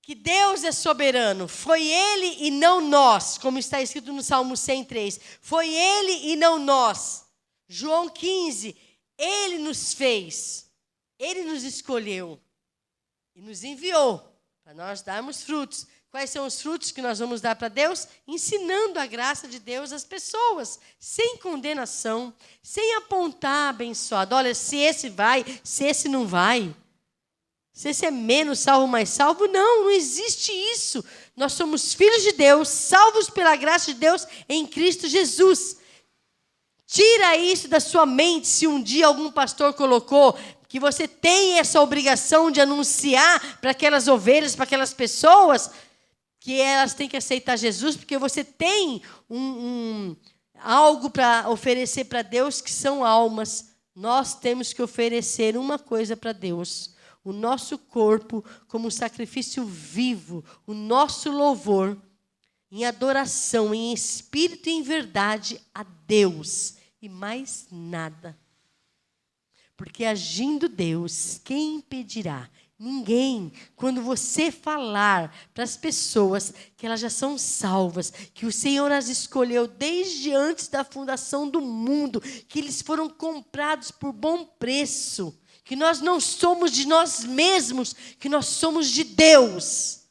que Deus é soberano. Foi Ele e não nós, como está escrito no Salmo 103. Foi Ele e não nós. João 15, Ele nos fez. Ele nos escolheu e nos enviou para nós darmos frutos. Quais são os frutos que nós vamos dar para Deus? Ensinando a graça de Deus às pessoas, sem condenação, sem apontar, abençoado. Olha, se esse vai, se esse não vai. Se esse é menos salvo, mais salvo. Não existe isso. Nós somos filhos de Deus, salvos pela graça de Deus em Cristo Jesus. Tira isso da sua mente, se um dia algum pastor colocou que você tem essa obrigação de anunciar para aquelas ovelhas, para aquelas pessoas, que elas têm que aceitar Jesus, porque você tem algo para oferecer para Deus, que são almas. Nós temos que oferecer uma coisa para Deus: o nosso corpo como sacrifício vivo, o nosso louvor em adoração, em espírito e em verdade a Deus, e mais nada. Porque agindo Deus, quem impedirá? Ninguém. Quando você falar para as pessoas que elas já são salvas, que o Senhor as escolheu desde antes da fundação do mundo, que eles foram comprados por bom preço, que nós não somos de nós mesmos, que nós somos de Deus.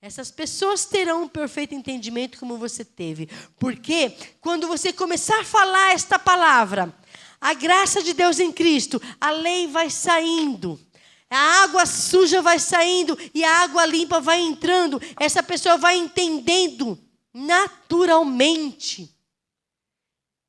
Essas pessoas terão um perfeito entendimento como você teve. Porque quando você começar a falar esta palavra, a graça de Deus em Cristo, a lei vai saindo, a água suja vai saindo e a água limpa vai entrando. Essa pessoa vai entendendo naturalmente.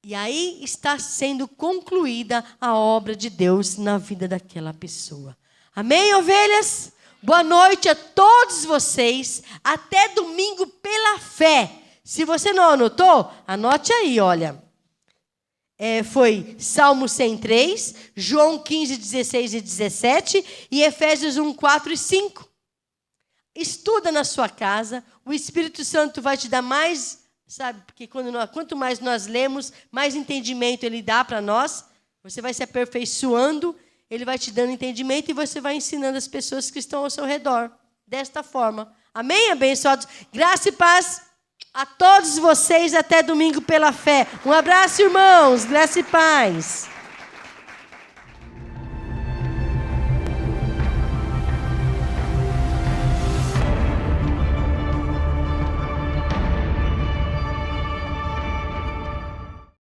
E aí está sendo concluída a obra de Deus na vida daquela pessoa. Amém, ovelhas? Boa noite a todos vocês. Até domingo pela fé. Se você não anotou, anote aí, olha. Foi Salmo 103, João 15, 16 e 17 e Efésios 1, 4 e 5. Estuda na sua casa, o Espírito Santo vai te dar mais, sabe, porque quanto mais nós lemos, mais entendimento Ele dá para nós. Você vai se aperfeiçoando, Ele vai te dando entendimento e você vai ensinando as pessoas que estão ao seu redor, desta forma. Amém, abençoados? Graça e paz a todos vocês, até domingo pela fé. Um abraço, irmãos. Graça e paz.